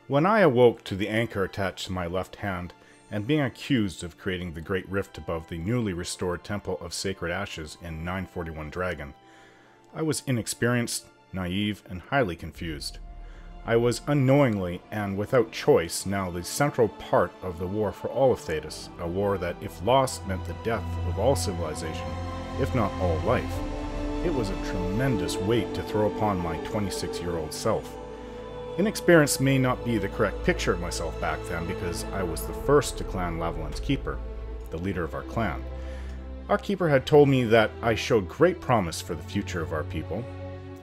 When I awoke to the anchor attached to my left hand, and being accused of creating the great rift above the newly restored Temple of Sacred Ashes in 941 Dragon, I was inexperienced, naive, and highly confused. I was unknowingly and without choice now the central part of the war for all of Thedas, a war that, if lost, meant the death of all civilization, if not all life. It was a tremendous weight to throw upon my 26-year-old self. Inexperience may not be the correct picture of myself back then, because I was the first to Clan Lavalon's keeper, the leader of our clan. Our keeper had told me that I showed great promise for the future of our people.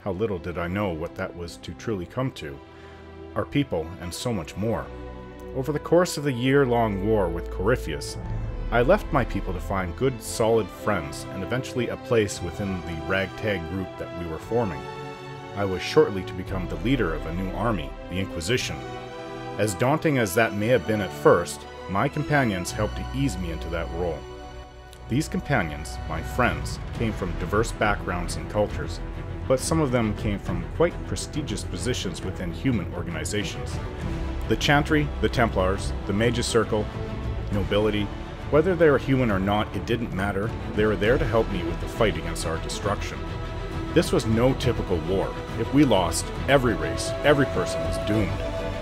How little did I know what that was to truly come to. Our people, and so much more. Over the course of the year-long war with Corypheus, I left my people to find good, solid friends, and eventually a place within the ragtag group that we were forming. I was shortly to become the leader of a new army, the Inquisition. As daunting as that may have been at first, my companions helped to ease me into that role. These companions, my friends, came from diverse backgrounds and cultures, but some of them came from quite prestigious positions within human organizations. The Chantry, the Templars, the Mages Circle, nobility, whether they were human or not, it didn't matter. They were there to help me with the fight against our destruction. This was no typical war. If we lost, every race, every person was doomed.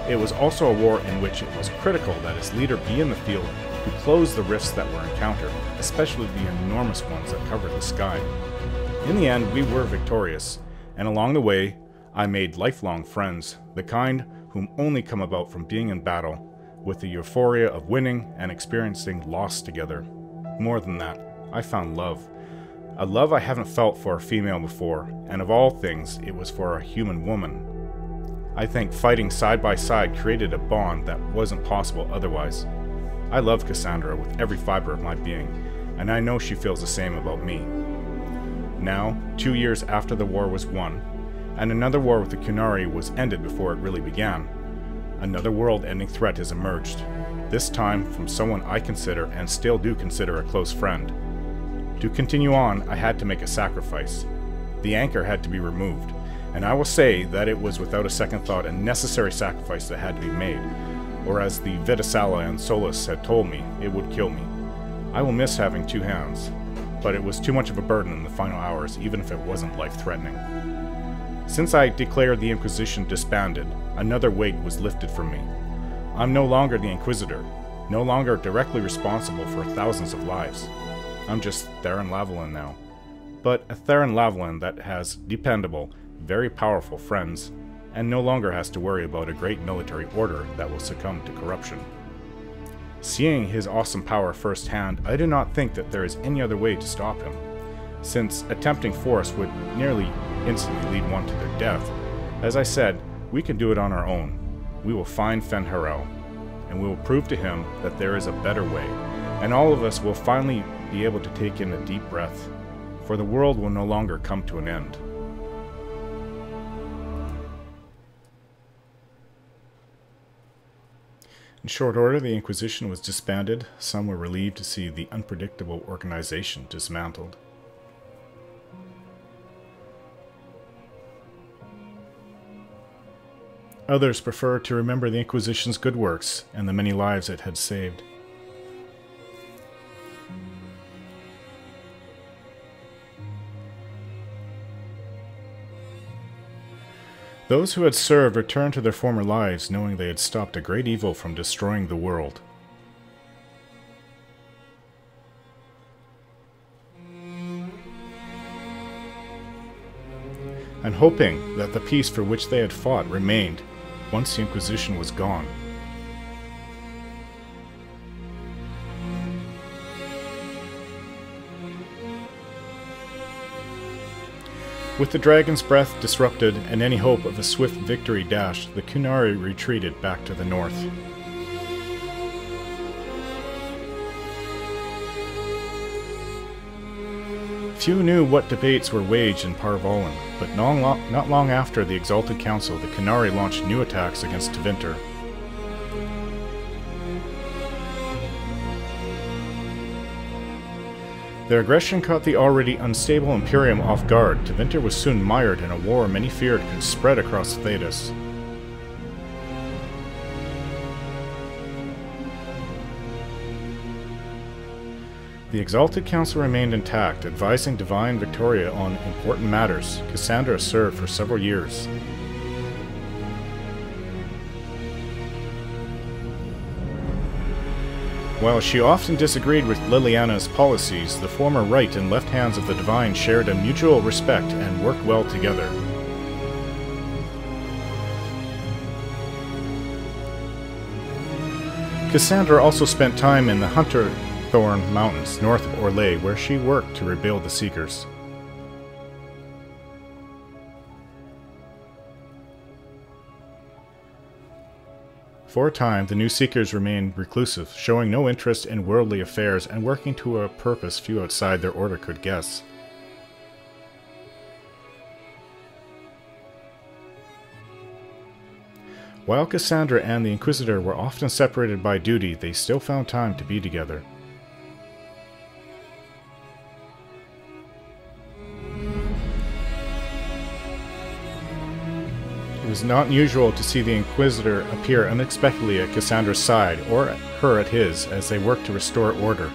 It was also a war in which it was critical that its leader be in the field to close the rifts that were encountered, especially the enormous ones that covered the sky. In the end, we were victorious, and along the way, I made lifelong friends, the kind whom only come about from being in battle, with the euphoria of winning and experiencing loss together. More than that, I found love. A love I haven't felt for a female before, and of all things, it was for a human woman. I think fighting side by side created a bond that wasn't possible otherwise. I love Cassandra with every fiber of my being, and I know she feels the same about me. Now, 2 years after the war was won, and another war with the Qunari was ended before it really began, another world-ending threat has emerged, this time from someone I consider and still do consider a close friend. To continue on, I had to make a sacrifice. The anchor had to be removed, and I will say that it was without a second thought a necessary sacrifice that had to be made, or as the Vitasala and Solus had told me, it would kill me. I will miss having two hands, but it was too much of a burden in the final hours, even if it wasn't life-threatening. Since I declared the Inquisition disbanded, another weight was lifted from me. I'm no longer the Inquisitor, no longer directly responsible for thousands of lives. I'm just Theron Lavalon now, but a Theron Lavalon that has dependable, very powerful friends, and no longer has to worry about a great military order that will succumb to corruption. Seeing his awesome power firsthand, I do not think that there is any other way to stop him, since attempting force would nearly instantly lead one to their death. As I said, we can do it on our own. We will find Fen'Harel, and we will prove to him that there is a better way, and all of us will finally be able to take in a deep breath, for the world will no longer come to an end. In short order, the Inquisition was disbanded. Some were relieved to see the unpredictable organization dismantled. Others prefer to remember the Inquisition's good works and the many lives it had saved. Those who had served returned to their former lives, knowing they had stopped a great evil from destroying the world. And hoping that the peace for which they had fought remained once the Inquisition was gone. With the dragon's breath disrupted and any hope of a swift victory dashed, the Qunari retreated back to the north. Few knew what debates were waged in Parvolan, but not long after the Exalted Council, the Qunari launched new attacks against Tevinter. Their aggression caught the already unstable Imperium off guard. Tevinter was soon mired in a war many feared could spread across Thedas. The Exalted Council remained intact, advising Divine Victoria on important matters. Cassandra served for several years. While she often disagreed with Liliana's policies, the former right and left hands of the Divine shared a mutual respect and worked well together. Cassandra also spent time in the Hunterthorn Mountains, north of Orlais, where she worked to rebuild the Seekers. For a time, the new Seekers remained reclusive, showing no interest in worldly affairs and working to a purpose few outside their order could guess. While Cassandra and the Inquisitor were often separated by duty, they still found time to be together. It was not unusual to see the Inquisitor appear unexpectedly at Cassandra's side, or her at his, as they worked to restore order.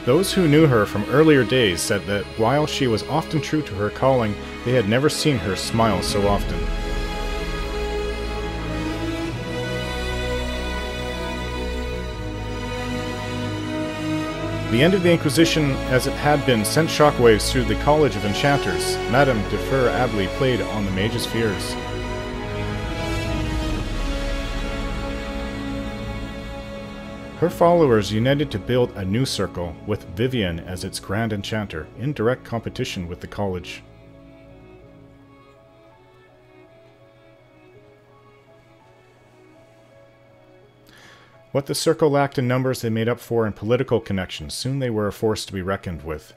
Those who knew her from earlier days said that while she was often true to her calling, they had never seen her smile so often. The end of the Inquisition, as it had been, sent shockwaves through the College of Enchanters. Madame de Fen'Harel played on the mage's fears. Her followers united to build a new circle, with Vivian as its Grand Enchanter, in direct competition with the College. What the circle lacked in numbers they made up for in political connections. Soon they were a force to be reckoned with.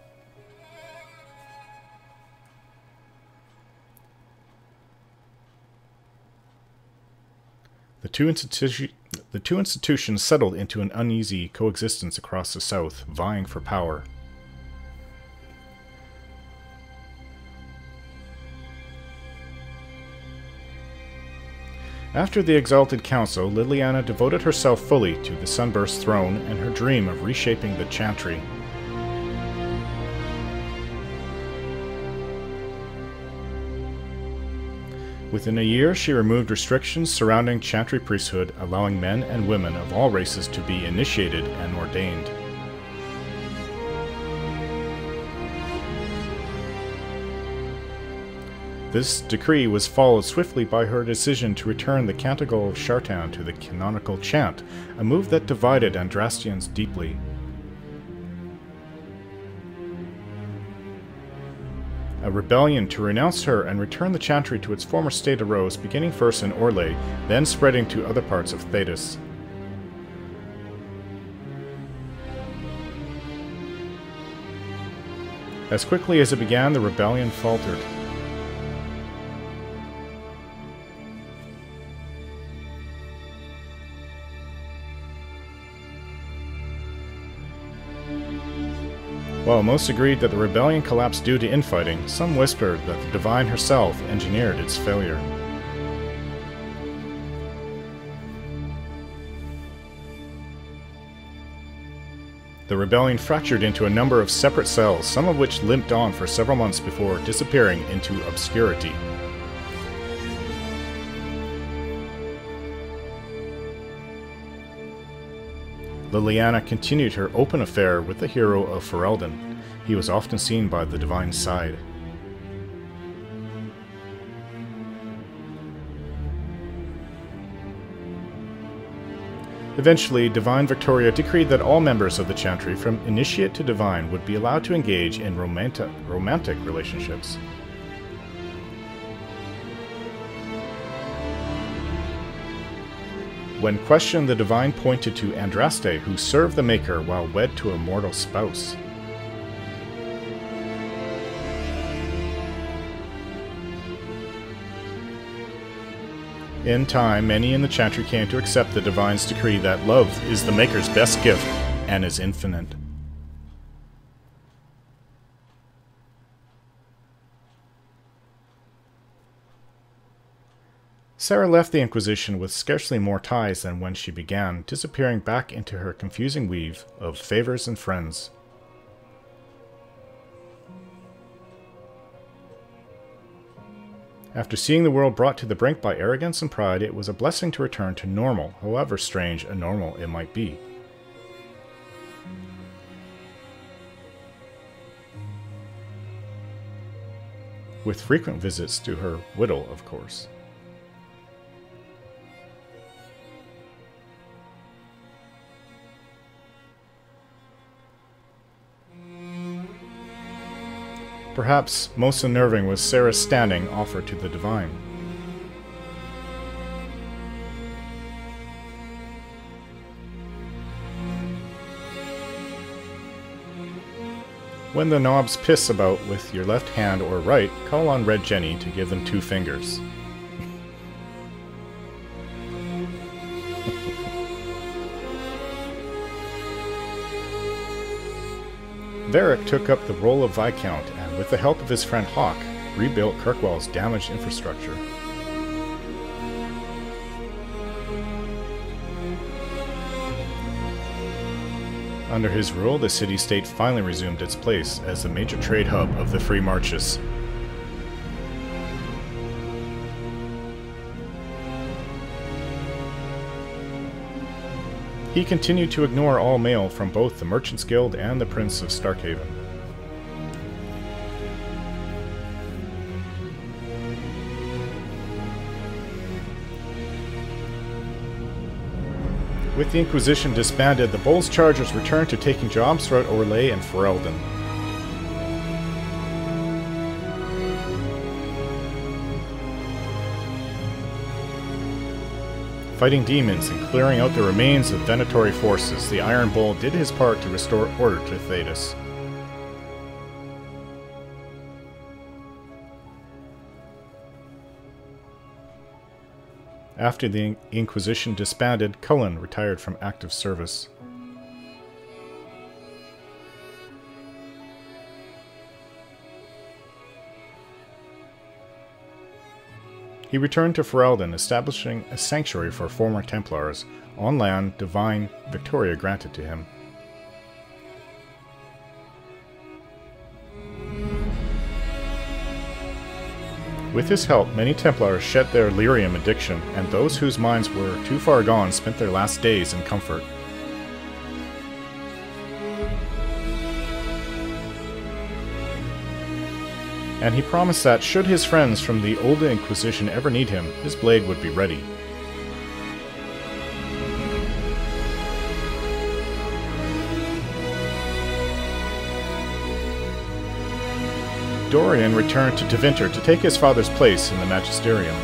The two institutions settled into an uneasy coexistence across the south, vying for power. After the Exalted Council, Liliana devoted herself fully to the Sunburst throne and her dream of reshaping the Chantry. Within a year, she removed restrictions surrounding Chantry priesthood, allowing men and women of all races to be initiated and ordained. This decree was followed swiftly by her decision to return the Canticle of Chartan to the canonical chant, a move that divided Andrastians deeply. A rebellion to renounce her and return the Chantry to its former state arose, beginning first in Orlais, then spreading to other parts of Thedas. As quickly as it began, the rebellion faltered. While most agreed that the rebellion collapsed due to infighting, some whispered that the Divine herself engineered its failure. The rebellion fractured into a number of separate cells, some of which limped on for several months before disappearing into obscurity. Liliana continued her open affair with the hero of Ferelden. He was often seen by the Divine's side. Eventually, Divine Victoria decreed that all members of the Chantry, from initiate to divine, would be allowed to engage in romantic relationships. When questioned, the Divine pointed to Andraste, who served the Maker while wed to a mortal spouse. In time, many in the Chantry came to accept the Divine's decree that love is the Maker's best gift and is infinite. Sarah left the Inquisition with scarcely more ties than when she began, disappearing back into her confusing weave of favors and friends. After seeing the world brought to the brink by arrogance and pride, it was a blessing to return to normal, however strange and normal it might be. With frequent visits to her widow, of course. Perhaps most unnerving was Sarah's standing offer to the divine. When the knobs piss about with your left hand or right, call on Red Jenny to give them 2 fingers. Varric took up the role of Viscount and, with the help of his friend Hawk, rebuilt Kirkwall's damaged infrastructure. Under his rule, the city-state finally resumed its place as the major trade hub of the Free Marches. He continued to ignore all mail from both the Merchants Guild and the Prince of Starkhaven. With the Inquisition disbanded, the Bulls Chargers returned to taking jobs throughout Orlais and Ferelden. Fighting demons and clearing out the remains of Venatory forces, the Iron Bull did his part to restore order to Thedas. After the Inquisition disbanded, Cullen retired from active service. He returned to Ferelden, establishing a sanctuary for former Templars, on land divine Victoria granted to him. With his help, many Templars shed their lyrium addiction, and those whose minds were too far gone spent their last days in comfort. And he promised that, should his friends from the Old Inquisition ever need him, his blade would be ready. Dorian returned to Tevinter to take his father's place in the Magisterium.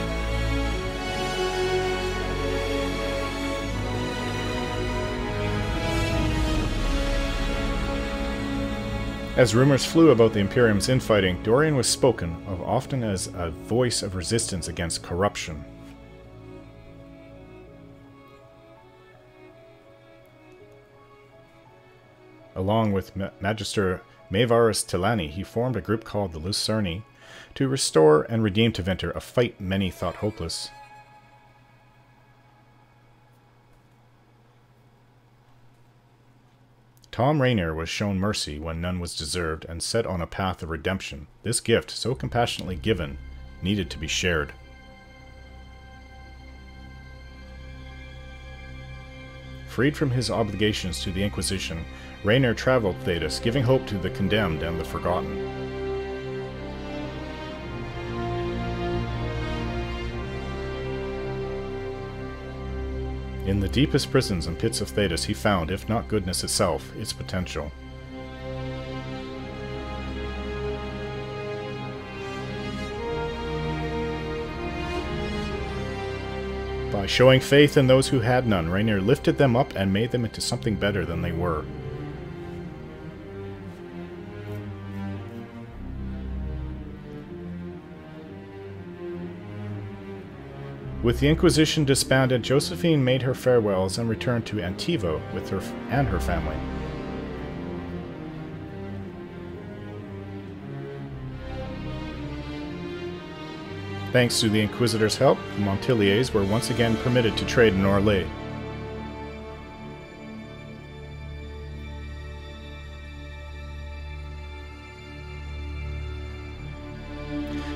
As rumors flew about the Imperium's infighting, Dorian was spoken of often as a voice of resistance against corruption. Along with Magister Maevaris Tilani, he formed a group called the Lucerni to restore and redeem Tevinter, a fight many thought hopeless. Tom Rainier was shown mercy when none was deserved and set on a path of redemption. This gift, so compassionately given, needed to be shared. Freed from his obligations to the Inquisition, Rainier traveled Thedas, giving hope to the condemned and the forgotten. In the deepest prisons and pits of Thedas he found, if not goodness itself, its potential. By showing faith in those who had none, Rainier lifted them up and made them into something better than they were. With the Inquisition disbanded, Josephine made her farewells and returned to Antivo with her and her family. Thanks to the Inquisitor's help, the Montiliers were once again permitted to trade in Orlais.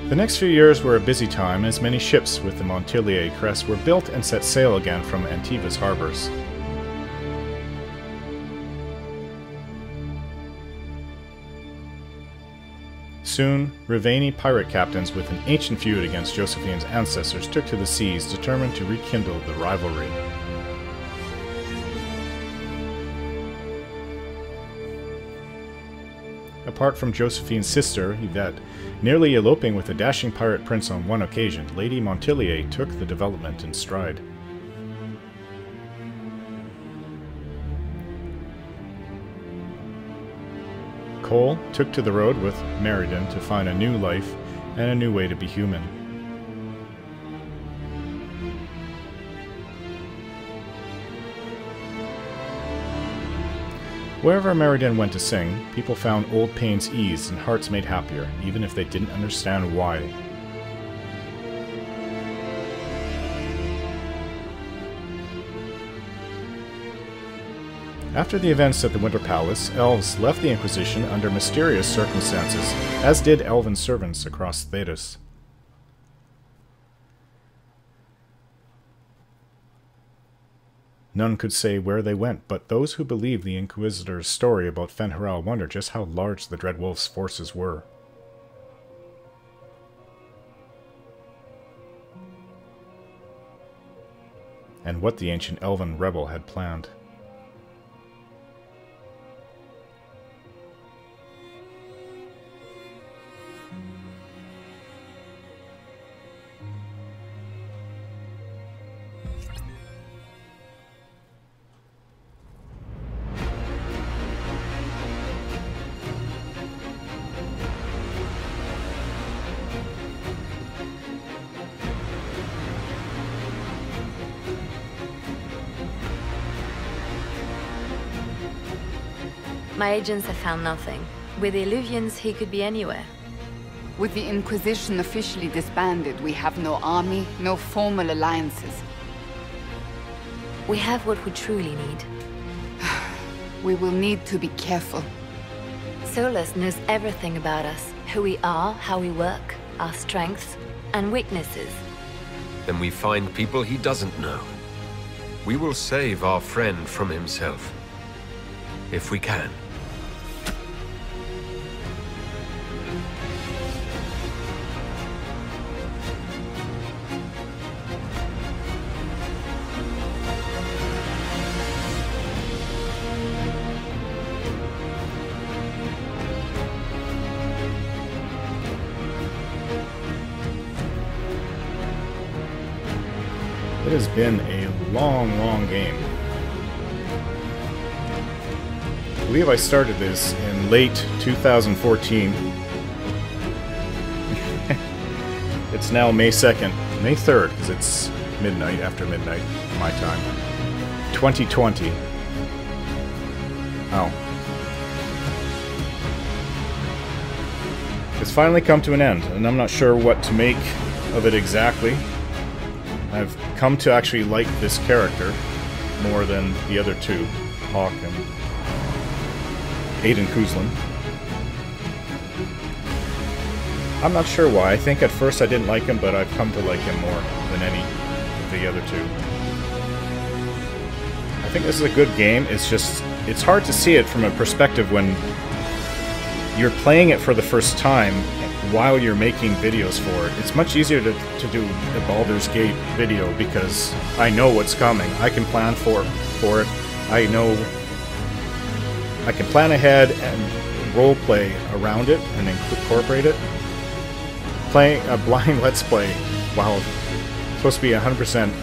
The next few years were a busy time as many ships with the Montilier crest were built and set sail again from Antiva's harbors. Soon, Rivani pirate captains with an ancient feud against Josephine's ancestors took to the seas, determined to rekindle the rivalry. Apart from Josephine's sister, Yvette, nearly eloping with a dashing pirate prince on one occasion, Lady Montilier took the development in stride. Cole took to the road with Meriden to find a new life and a new way to be human. Wherever Meriden went to sing, people found old pains eased and hearts made happier, even if they didn't understand why. After the events at the Winter Palace, elves left the Inquisition under mysterious circumstances, as did elven servants across Thedas. None could say where they went, but those who believed the Inquisitor's story about Fen'Harel wonder just how large the Dread Wolf's forces were. And what the ancient elven rebel had planned. My agents have found nothing. With the Illuvians, he could be anywhere. With the Inquisition officially disbanded, we have no army, no formal alliances. We have what we truly need. We will need to be careful. Solus knows everything about us. Who we are, how we work, our strengths and weaknesses. Then we find people he doesn't know. We will save our friend from himself. If we can. It has been a long, long game. I believe I started this in late 2014. It's now May 2nd, May 3rd, because it's midnight, after midnight, my time. 2020. Oh. It's finally come to an end, and I'm not sure what to make of it exactly. I've come to actually like this character more than the other two, Hawk and Aiden Kuzlin. I'm not sure why. I think at first I didn't like him, but I've come to like him more than any of the other two. I think this is a good game. It's just, it's hard to see it from a perspective when you're playing it for the first time while you're making videos for it. It's much easier to do a Baldur's Gate video because I know what's coming. I can plan for it. I know I can plan ahead and roleplay around it and incorporate it. Playing a blind Let's Play while supposed to be 100%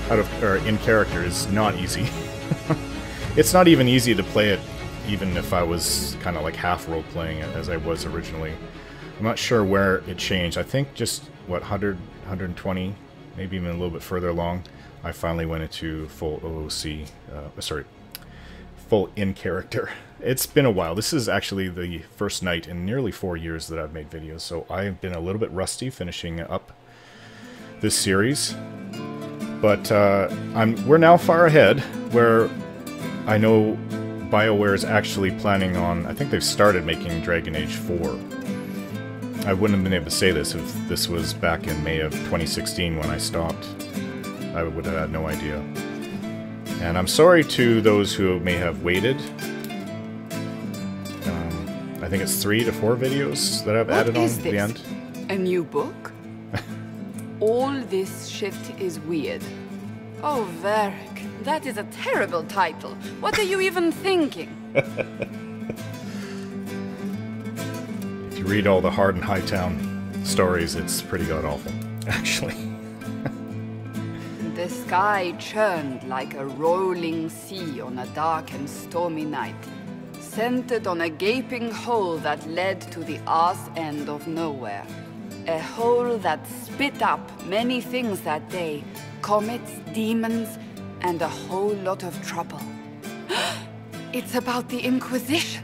out of or in character is not easy. It's not even easy to play it, even if I was kind of like half role-playing it as I was originally. I'm not sure where it changed. I think just, what, 100, 120, maybe even a little bit further along, I finally went into full OOC, full in-character. It's been a while. This is actually the first night in nearly 4 years that I've made videos, so I've been a little bit rusty finishing up this series. But we're now far ahead, where I know BioWare is actually planning on... I think they've started making Dragon Age 4. I wouldn't have been able to say this if this was back in May of 2016 when I stopped. I would have had no idea. And I'm sorry to those who may have waited. I think it's 3 to 4 videos that I've added on at the end. A new book? All this shit is weird. Oh, Varric, that is a terrible title. What are you even thinking? If you read all the Hard and Hightown stories, it's pretty god-awful, actually. The sky churned like a rolling sea on a dark and stormy night, centered on a gaping hole that led to the arse end of nowhere. A hole that spit up many things that day, comets, demons, and a whole lot of trouble. It's about the Inquisition.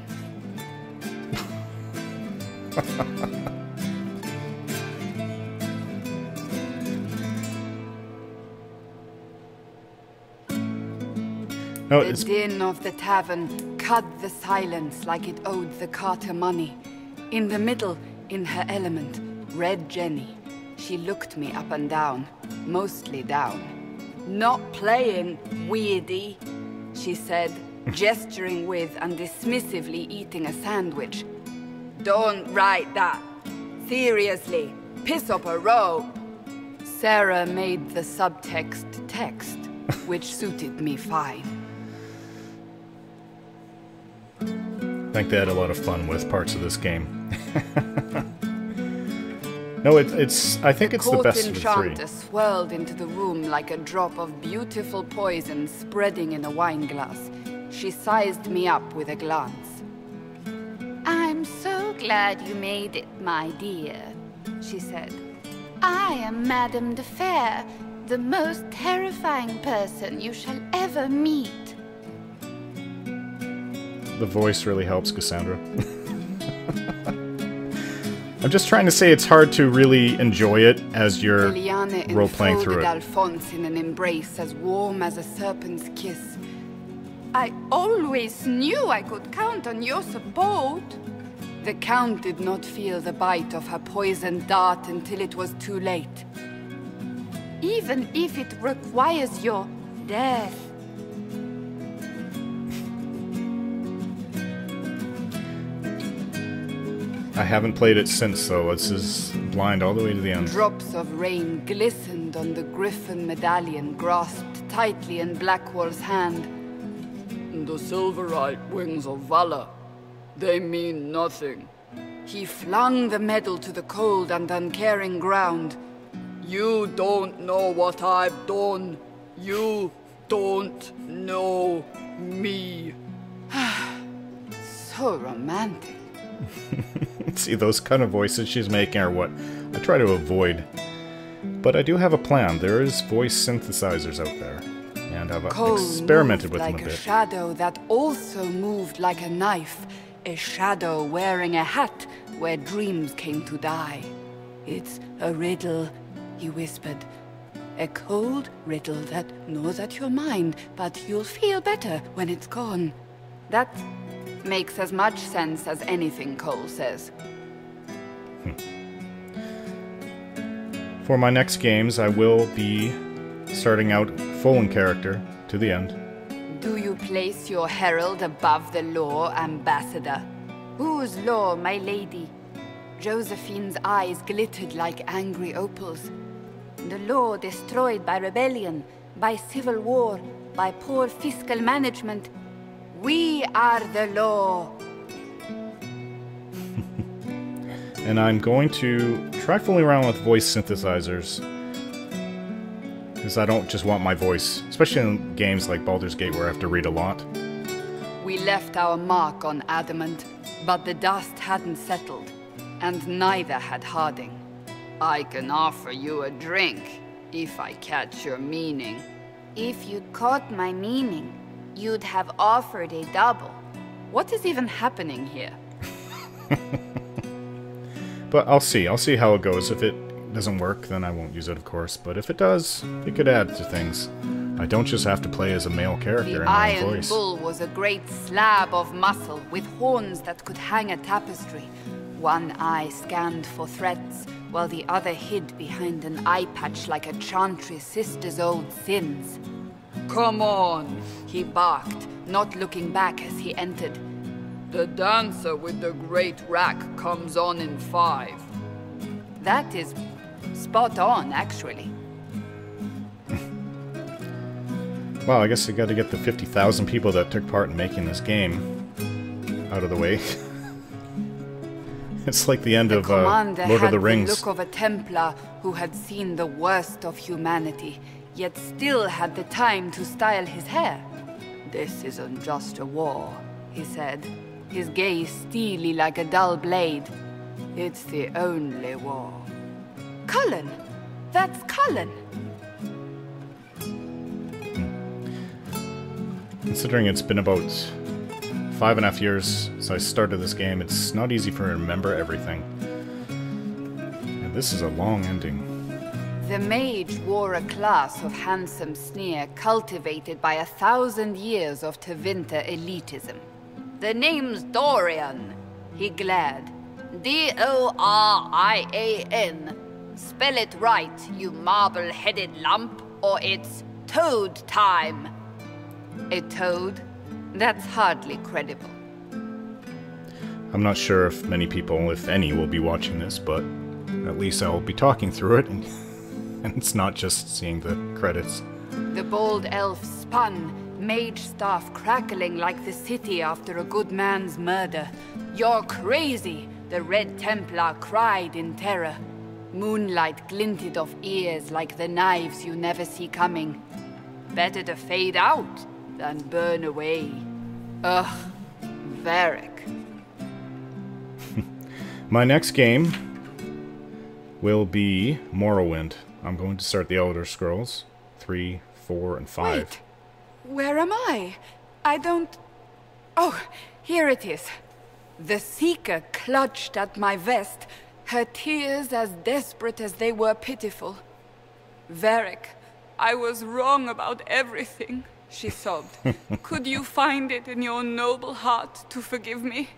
No, the din of the tavern cut the silence like it owed the carter money. In the middle, in her element, Red Jenny. She looked me up and down, mostly down. Not playing, weirdy, she said, gesturing with and dismissively eating a sandwich. Don't write that. Seriously, piss up a row. Sarah made the subtext text, which suited me fine. I think they had a lot of fun with parts of this game. No, I think it's the best of the 3. Court enchanter swirled into the room like a drop of beautiful poison spreading in a wineglass. She sized me up with a glance. I'm so glad you made it, my dear, she said. I am Madame de Fair, the most terrifying person you shall ever meet. The voice really helps, Cassandra. I'm just trying to say it's hard to really enjoy it as you're role-playing through it. Alphonse in an embrace as warm as a serpent's kiss. I always knew I could count on your support. The Count did not feel the bite of her poisoned dart until it was too late. Even if it requires your death. I haven't played it since, though. This is blind all the way to the end. Drops of rain glistened on the griffin medallion grasped tightly in Blackwall's hand. The silverite wings of valor. They mean nothing. He flung the medal to the cold and uncaring ground. You don't know what I've done. You don't know me. So romantic. See, those kind of voices she's making are what I try to avoid. But I do have a plan. There is voice synthesizers out there. And I've experimented with them a bit. Like a shadow that also moved like a knife. A shadow wearing a hat where dreams came to die. It's a riddle, he whispered. A cold riddle that gnaws at your mind, but you'll feel better when it's gone. That makes as much sense as anything Cole says. For my next games, I will be starting out full in character to the end. Do you place your herald above the law, Ambassador? Whose law, my lady? Josephine's eyes glittered like angry opals. The law destroyed by rebellion, by civil war, by poor fiscal management. We are the law. And I'm going to try fooling around with voice synthesizers. Because I don't just want my voice, especially in games like Baldur's Gate where I have to read a lot. We left our mark on Adamant, but the dust hadn't settled, and neither had Harding. I can offer you a drink, if I catch your meaning. If you'd caught my meaning, you'd have offered a double. What is even happening here? But I'll see. I'll see how it goes. If it doesn't work, then I won't use it, of course. But if it does, it could add to things. I don't just have to play as a male character The in my Iron voice. Bull was a great slab of muscle with horns that could hang a tapestry. One eye scanned for threats, while the other hid behind an eye patch like a chantry's sister's old sins. Come on, he barked, not looking back as he entered. The dancer with the great rack comes on in 5. That is spot on, actually. Well, I guess you got to get the 50,000 people that took part in making this game out of the way. It's like the end of Lord of the Rings. The look of a Templar who had seen the worst of humanity, yet still had the time to style his hair. This isn't just a war, he said, his gaze steely like a dull blade. It's the only war. Cullen! That's Cullen! Considering it's been about 5.5 years since I started this game, it's not easy for me to remember everything. And this is a long ending. The mage wore a class of handsome sneer cultivated by 1,000 years of Tevinter elitism. The name's Dorian, he glared. D-O-R-I-A-N. Spell it right, you marble-headed lump, or it's toad time. A toad? That's hardly credible. I'm not sure if many people, if any, will be watching this, but at least I'll be talking through it, and it's not just seeing the credits. The bold elf spun, mage staff crackling like the city after a good man's murder. You're crazy, the Red Templar cried in terror. Moonlight glinted off ears like the knives you never see coming. Better to fade out than burn away. Ugh, Varric. My next game will be Morrowind. I'm going to start the Elder Scrolls 3, 4, and 5. Wait, where am I? I don't... Oh, here it is. The Seeker clutched at my vest, her tears as desperate as they were pitiful. Varric, I was wrong about everything, she sobbed. Could you find it in your noble heart to forgive me?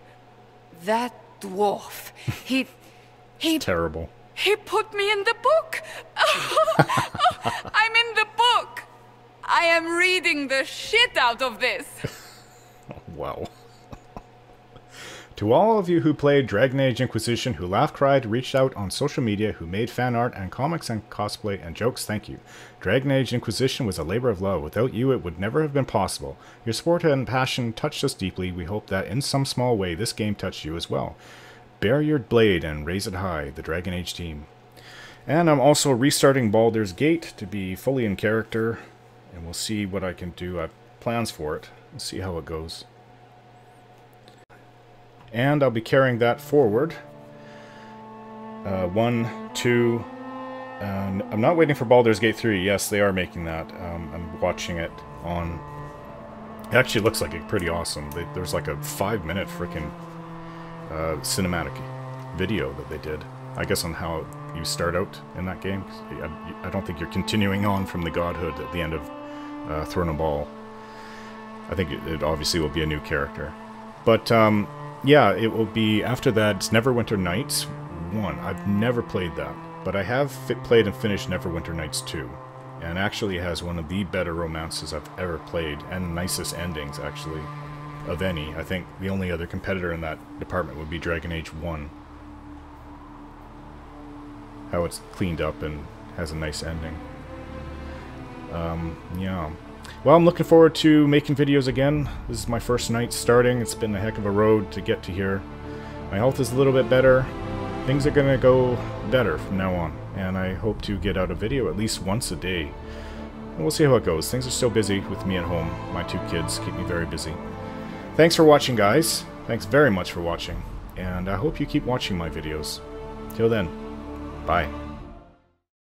That dwarf, he... Terrible. He put me in the book! I'm in the book! I am reading the shit out of this! Wow. To all of you who played Dragon Age Inquisition, who laughed, cried, reached out on social media, who made fan art and comics and cosplay and jokes, thank you. Dragon Age Inquisition was a labor of love. Without you, it would never have been possible. Your support and passion touched us deeply. We hope that in some small way, this game touched you as well. Bear your blade and raise it high, the Dragon Age team. And I'm also restarting Baldur's Gate to be fully in character, and we'll see what I can do. I have plans for it. We'll see how it goes. And I'll be carrying that forward. 1, 2, and I'm not waiting for Baldur's Gate 3. Yes, they are making that. I'm watching it on... It actually looks like it pretty awesome. There's like a 5-minute freaking cinematic video that they did. I guess on how you start out in that game. I don't think you're continuing on from the godhood at the end of Throne of Ball. I think it obviously will be a new character. But... yeah, it will be, after that, it's Neverwinter Nights 1. I've never played that, but I have played and finished Neverwinter Nights 2. And actually has one of the better romances I've ever played, and nicest endings, actually, of any. I think the only other competitor in that department would be Dragon Age 1. How it's cleaned up and has a nice ending. Yeah. Well, I'm looking forward to making videos again. This is my first night starting. It's been a heck of a road to get to here. My health is a little bit better. Things are going to go better from now on. And I hope to get out a video at least once a day. And we'll see how it goes. Things are still busy with me at home. My 2 kids keep me very busy. Thanks for watching, guys. Thanks very much for watching. And I hope you keep watching my videos. Till then, bye.